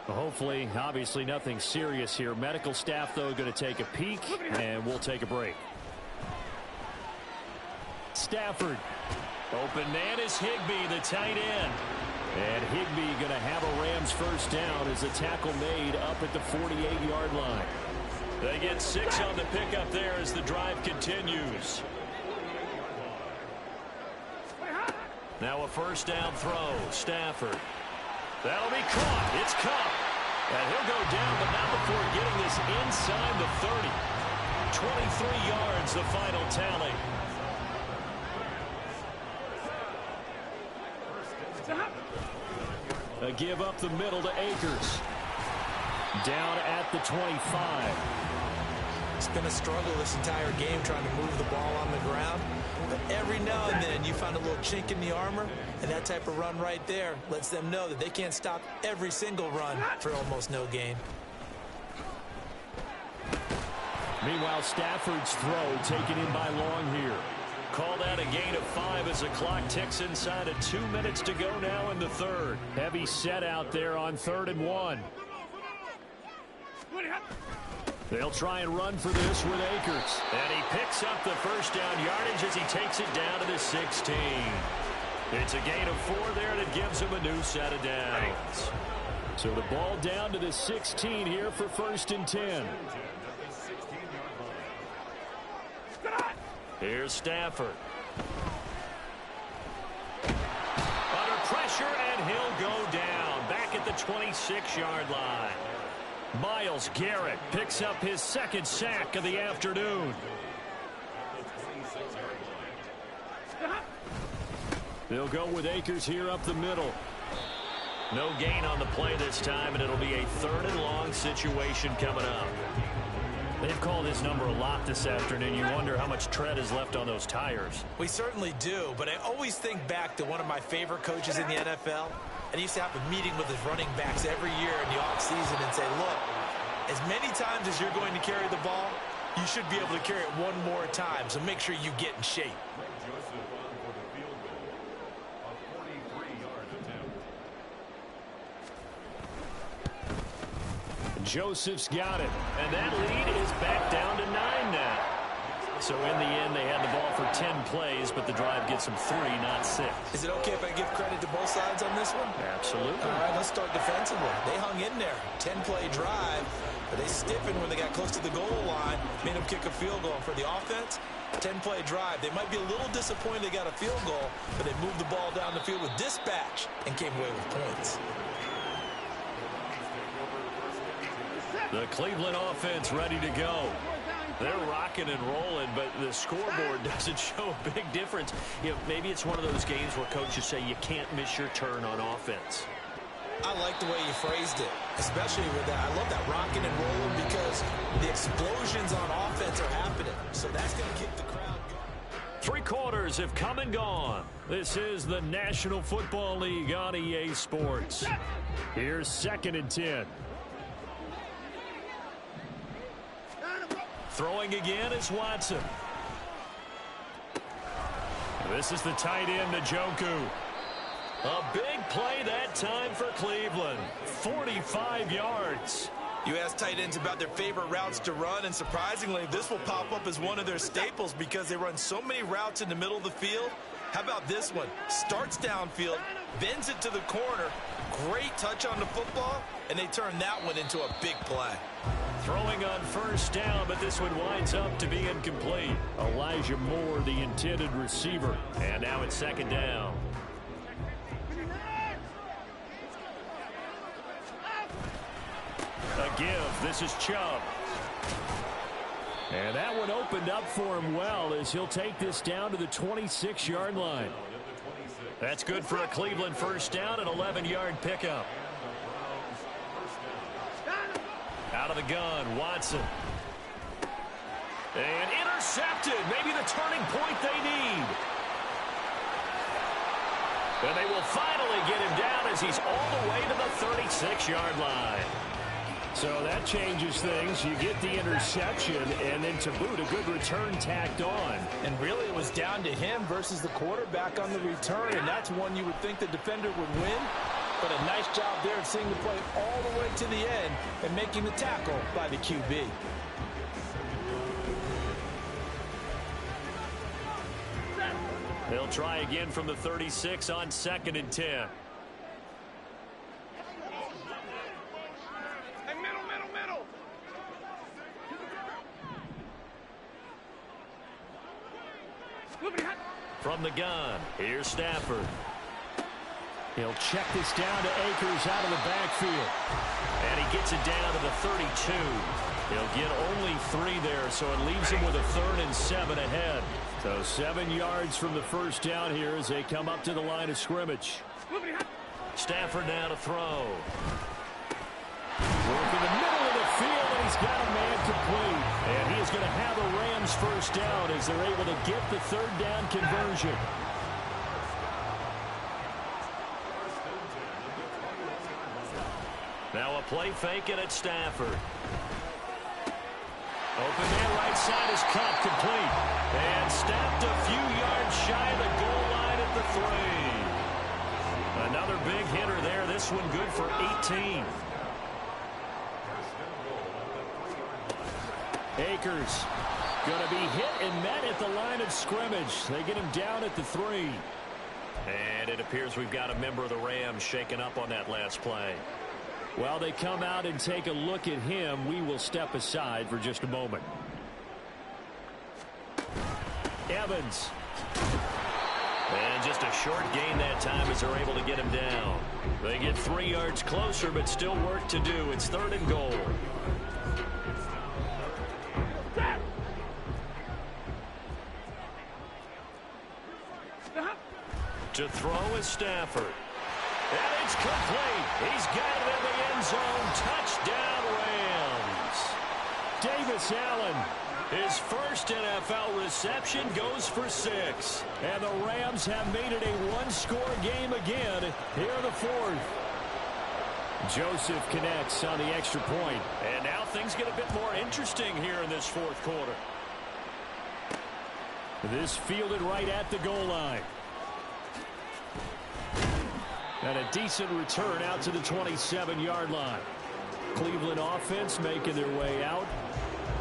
Hopefully, obviously nothing serious here. Medical staff, though, going to take a peek, and we'll take a break. Stafford. Open man is Higbee, the tight end. And Higbee going to have a Rams 1st down as the tackle made up at the 48-yard line. They get 6 on the pickup there as the drive continues. Now a 1st down throw. Stafford. That'll be caught. It's Cup. And he'll go down, but not before getting this inside the 30. 23 yards, the final tally. A give up the middle to Akers. Down at the 25. It's been a struggle this entire game trying to move the ball on the ground. But every now and then you find a little chink in the armor, and that type of run right there lets them know that they can't stop every single run for almost no gain. Meanwhile, Stafford's throw taken in by Long here. Called out a gain of 5 as the clock ticks inside of 2 minutes to go now in the 3rd. Heavy set out there on 3rd and 1. They'll try and run for this with Akers. And he picks up the 1st down yardage as he takes it down to the 16. It's a gain of 4 there that gives him a new set of downs. So the ball down to the 16 here for 1st and 10. Here's Stafford. Under pressure, and he'll go down. Back at the 26-yard line. Myles Garrett picks up his 2nd sack of the afternoon. They'll go with Akers here up the middle. No gain on the play this time, and it'll be a 3rd and long situation coming up. They've called his number a lot this afternoon. You wonder how much tread is left on those tires. We certainly do, but I always think back to one of my favorite coaches in the NFL. And he used to have a meeting with his running backs every year in the offseason and say, look, as many times as you're going to carry the ball, you should be able to carry it one more time, so make sure you get in shape. Joseph's got it, and that lead is back down to 9 now. So in the end, they had the ball for 10 plays, but the drive gets them 3, not 6. Is it okay if I give credit to both sides on this one? Absolutely. All right, let's start defensively. They hung in there. 10-play drive, but they stiffened when they got close to the goal line, made them kick a field goal. For the offense, 10-play drive. They might be a little disappointed they got a field goal, but they moved the ball down the field with dispatch and came away with points. The Cleveland offense ready to go. They're rocking and rolling, but the scoreboard doesn't show a big difference. You know, maybe it's one of those games where coaches say you can't miss your turn on offense. I like the way you phrased it, especially with that. I love that rocking and rolling because the explosions on offense are happening. So that's going to keep the crowd going. 3 quarters have come and gone. This is the National Football League on EA Sports. Here's 2nd and 10. Throwing again is Watson. This is the tight end, Njoku. A big play that time for Cleveland. 45 yards. You ask tight ends about their favorite routes to run, and surprisingly, this will pop up as one of their staples because they run so many routes in the middle of the field. How about this one? Starts downfield, bends it to the corner, great touch on the football, and they turn that one into a big play. Throwing on 1st down, but this one winds up to be incomplete. Elijah Moore, the intended receiver. And now it's 2nd down. A give. This is Chubb. And that one opened up for him well as he'll take this down to the 26-yard line. That's good for a Cleveland 1st down, an 11-yard pickup. Out of the gun, Watson. And intercepted. Maybe the turning point they need. And they will finally get him down as he's all the way to the 36-yard line. So that changes things. You get the interception, and then to boot, a good return tacked on. And really, it was down to him versus the quarterback on the return, and that's one you would think the defender would win. But a nice job there of seeing the play all the way to the end and making the tackle by the QB. They'll try again from the 36 on 2nd and 10. Hey, middle. From the gun, here's Stafford. He'll check this down to Akers out of the backfield. And he gets it down to the 32. He'll get only 3 there, so it leaves him with a 3rd and 7 ahead. So 7 yards from the 1st down here as they come up to the line of scrimmage. Stafford now to throw. Work in the middle of the field, and he's got a man complete. And he is going to have a Rams 1st down as they're able to get the 3rd down conversion. Now a play fake, and it's Stafford. Open man, right side is cut, complete. And snapped a few yards shy of the goal line at the 3. Another big hitter there. This one good for 18. Akers going to be hit and met at the line of scrimmage. They get him down at the 3. And it appears we've got a member of the Rams shaken up on that last play. While they come out and take a look at him, we will step aside for just a moment. Evans. And just a short gain that time as they're able to get him down. They get 3 yards closer, but still work to do. It's 3rd and goal. To throw is Stafford. And it's complete. He's got it in the end zone. Touchdown, Rams. Davis Allen, his first NFL reception, goes for 6. And the Rams have made it a one-score game again here in the fourth. Joseph connects on the extra point. And now things get a bit more interesting here in this fourth quarter. This fielded right at the goal line. And a decent return out to the 27-yard line. Cleveland offense making their way out.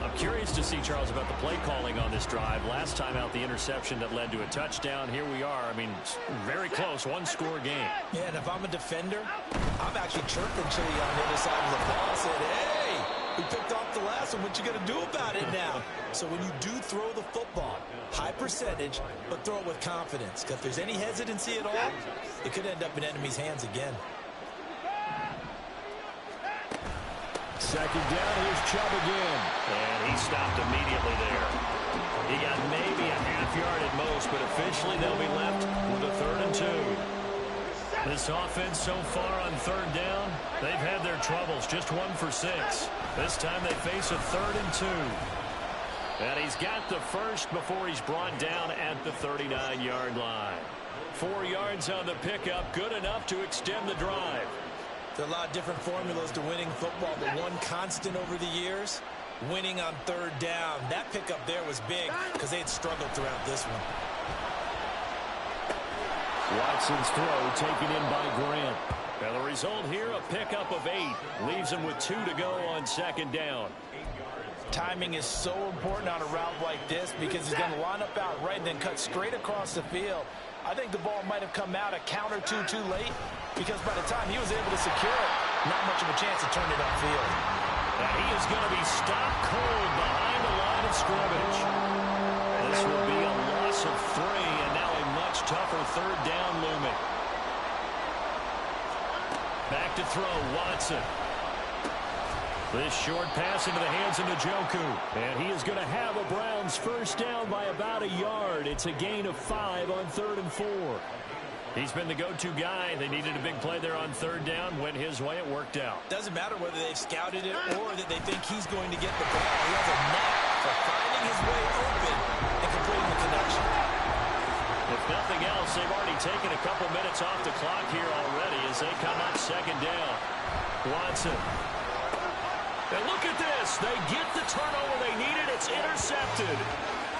I'm curious to see, Charles, about the play calling on this drive. Last time out, the interception that led to a touchdown. Here we are. I mean, very close, one-score game. Yeah, and if I'm a defender, I'm actually chirping Chili on the other side of the ball. I said, hey, we picked off the last one. What you going to do about it now? So when you do throw the football, high percentage, but throw it with confidence. Because if there's any hesitancy at all, it could end up in enemy's hands again. Second down, here's Chubb again. And he stopped immediately there. He got maybe a half yard at most, but officially they'll be left with a 3rd and 2. This offense so far on 3rd down, they've had their troubles. Just 1 for 6. This time they face a 3rd and 2. And he's got the first before he's brought down at the 39-yard line. 4 yards on the pickup, good enough to extend the drive. There are a lot of different formulas to winning football, but one constant over the years, winning on 3rd down. That pickup there was big because they had struggled throughout this one. Watson's throw taken in by Grant. And the result here, a pickup of 8. Leaves him with 2 to go on 2nd down. Timing is so important on a route like this because he's going to line up out right and then cut straight across the field. I think the ball might have come out a count or two too late because by the time he was able to secure it, not much of a chance to turn it upfield. And he is going to be stopped cold behind the line of scrimmage. This will be a loss of 3 and now a much tougher 3rd down looming. Back to throw, Watson. This short pass into the hands of Njoku. And he is going to have a Browns first down by about a yard. It's a gain of 5 on 3rd and 4. He's been the go-to guy. They needed a big play there on 3rd down. Went his way. It worked out. Doesn't matter whether they've scouted it or that they think he's going to get the ball. He has a knack for finding his way open and completing the connection. If nothing else, they've already taken a couple minutes off the clock here already as they come up 2nd down. Watson. And look at this. They get the turnover they needed. It's intercepted.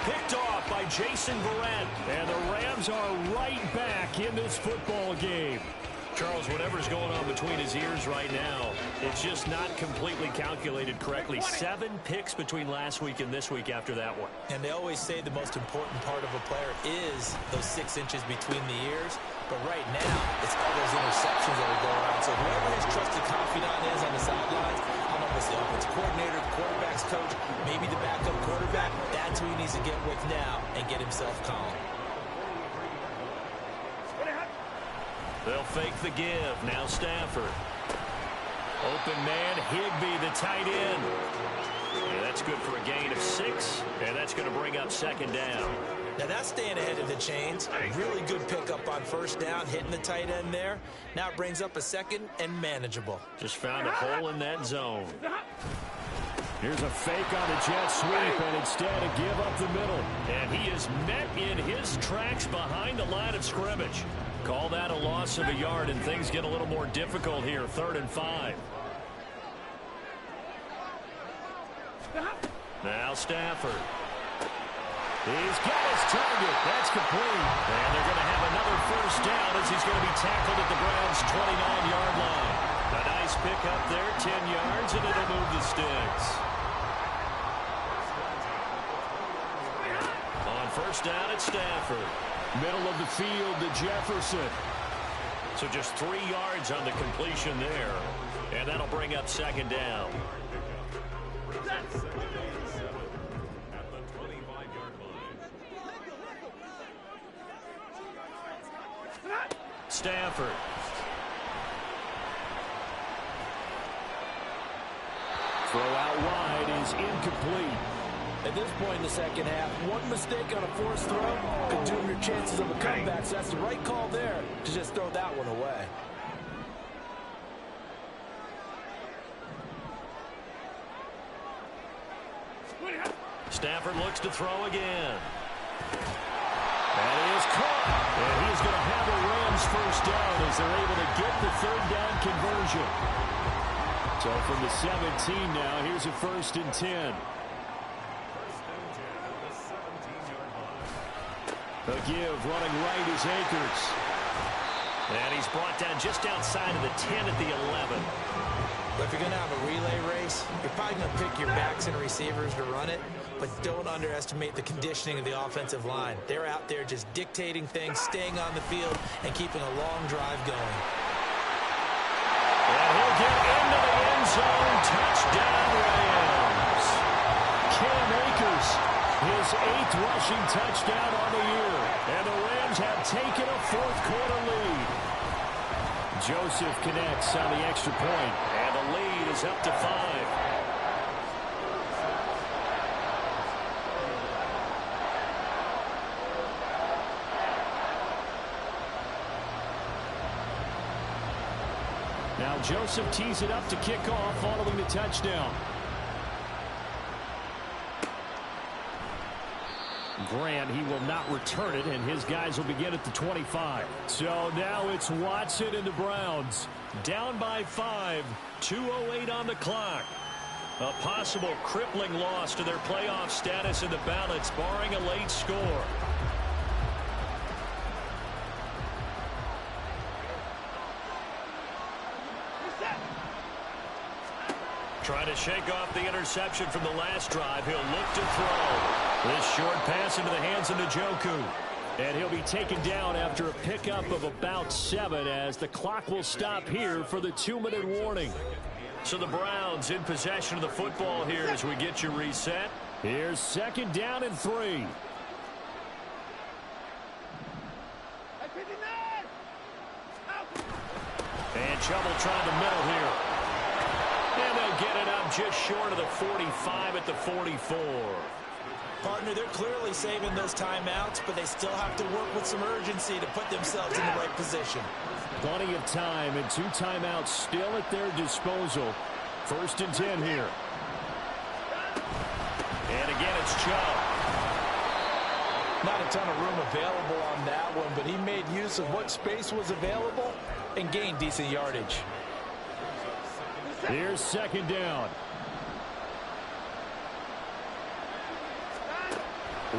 Picked off by Jason Verrett. And the Rams are right back in this football game. Charles, whatever's going on between his ears right now, it's just not completely calculated correctly. 7 picks between last week and this week after that one. And they always say the most important part of a player is those 6 inches between the ears. But right now, it's all those interceptions that are going on. So whoever his trusted confidant is on the sidelines, I don't know if it's the offensive coordinator, the quarterback's coach, maybe the backup quarterback, that's who he needs to get with now and get himself calm. They'll fake the give. Now Stafford. Open man, Higbee, the tight end. Yeah, that's good for a gain of 6, and that's going to bring up 2nd down. Now that's staying ahead of the chains. Really good pickup on 1st down, hitting the tight end there. Now it brings up a 2nd and manageable. Just found a hole in that zone. Here's a fake on the jet sweep, and instead a give up the middle. And he is met in his tracks behind the line of scrimmage. Call that a loss of a yard, and things get a little more difficult here. 3rd and 5. Now Stafford. He's got his target. That's complete. And they're going to have another first down as he's going to be tackled at the Browns' 29-yard line. A nice pickup there, 10 yards, and it'll move the sticks. On 1st down at Stafford. Middle of the field to Jefferson. So just 3 yards on the completion there. And that'll bring up 2nd down. Stafford. Throw out wide is incomplete. At this point in the second half, one mistake on a forced throw could doom your chances of a comeback. So that's the right call there to just throw that one away. Stafford looks to throw again. That is caught. And he's going to have a Rams first down as they're able to get the third down conversion. So from the 17 now, here's a 1st and 10. The give running right is Akers. And he's brought down just outside of the 10 at the 11. But if you're going to have a relay race, you're probably going to pick your backs and receivers to run it, but don't underestimate the conditioning of the offensive line. They're out there just dictating things, staying on the field, and keeping a long drive going. And he'll get into the end zone. Touchdown, Rams. Cam Akers, his 8th rushing touchdown on the year. And the Rams have taken a 4th quarter lead. Joseph connects on the extra point, and the lead is up to 5. Now Joseph tees it up to kick off following the touchdown. Grant, he will not return it, and his guys will begin at the 25. So now it's Watson and the Browns. Down by 5, 2:08 on the clock. A possible crippling loss to their playoff status in the balance, barring a late score. Trying to shake off the interception from the last drive. He'll look to throw. This short pass into the hands of Njoku. And he'll be taken down after a pickup of about 7 as the clock will stop here for the 2-minute warning. So the Browns in possession of the football here as we get you reset. Here's 2nd down and 3. And trouble trying the middle here. And they'll get it up just short of the 45 at the 44. Partner, they're clearly saving those timeouts, but they still have to work with some urgency to put themselves in the right position. Plenty of time and 2 timeouts still at their disposal. 1st and 10 here. And again, it's Chubb. Not a ton of room available on that one, but he made use of what space was available and gained decent yardage. Here's 2nd down.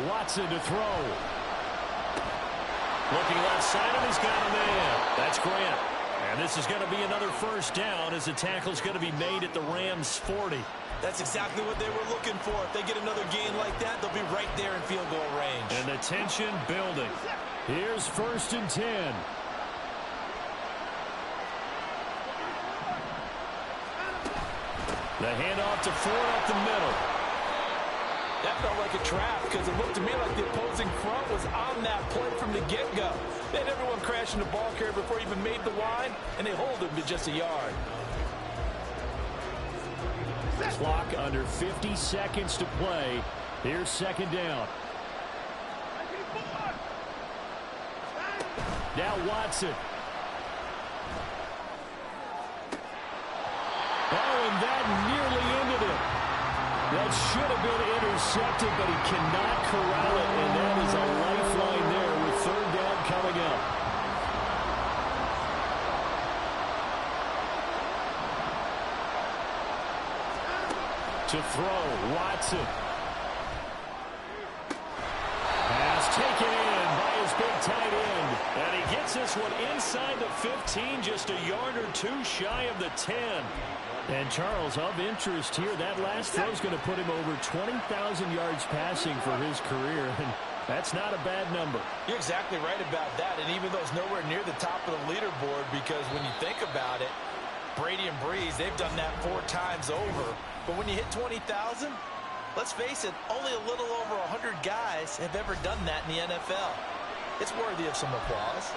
Watson to throw. Looking left side, and he's got a man. That's Grant. And this is going to be another 1st down as the tackle's going to be made at the Rams' 40. That's exactly what they were looking for. If they get another gain like that, they'll be right there in field goal range. And the tension building. Here's 1st and 10. The handoff to Ford up the middle. That felt like a trap because it looked to me like the opposing front was on that play from the get-go. They had everyone crashing the ball carrier before he even made the line, and they hold him to just a yard. Clock under 50 seconds to play. Here's 2nd down. Now Watson. Oh, and that nearly ended it. That should have been intercepted, but he cannot corral it, and that is a lifeline there with 3rd down coming up. To throw, Watson. Pass taken in by his big tight end. And he gets this one inside the 15, just a yard or 2 shy of the 10. And Charles, of interest here, that last throw is going to put him over 20,000 yards passing for his career, and that's not a bad number. You're exactly right about that, and even though it's nowhere near the top of the leaderboard, because when you think about it, Brady and Breeze, they've done that 4 times over. But when you hit 20,000, let's face it, only a little over 100 guys have ever done that in the NFL. It's worthy of some applause.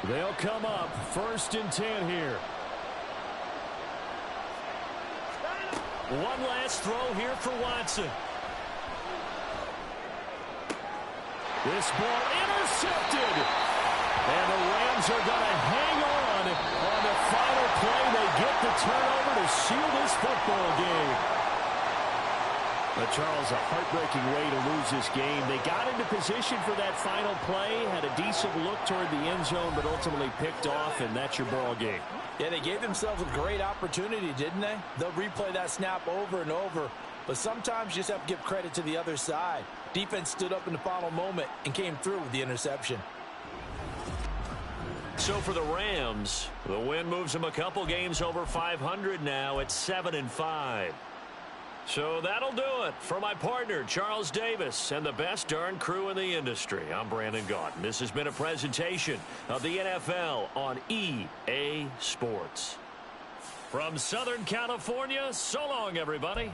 They'll come up 1st and 10 here. One last throw here for Watson. This ball intercepted. And the Rams are going to hang on the final play. They get the turnover to seal this football game. But Charles, a heartbreaking way to lose this game. They got into position for that final play, had a decent look toward the end zone, but ultimately picked off, and that's your ball game. Yeah, they gave themselves a great opportunity, didn't they? They'll replay that snap over and over, but sometimes you just have to give credit to the other side. Defense stood up in the final moment and came through with the interception. So for the Rams, the win moves them a couple games over 500 now at 7-5. So that'll do it for my partner, Charles Davis, and the best darn crew in the industry. I'm Brandon Gaudin. This has been a presentation of the NFL on EA Sports. From Southern California, so long, everybody.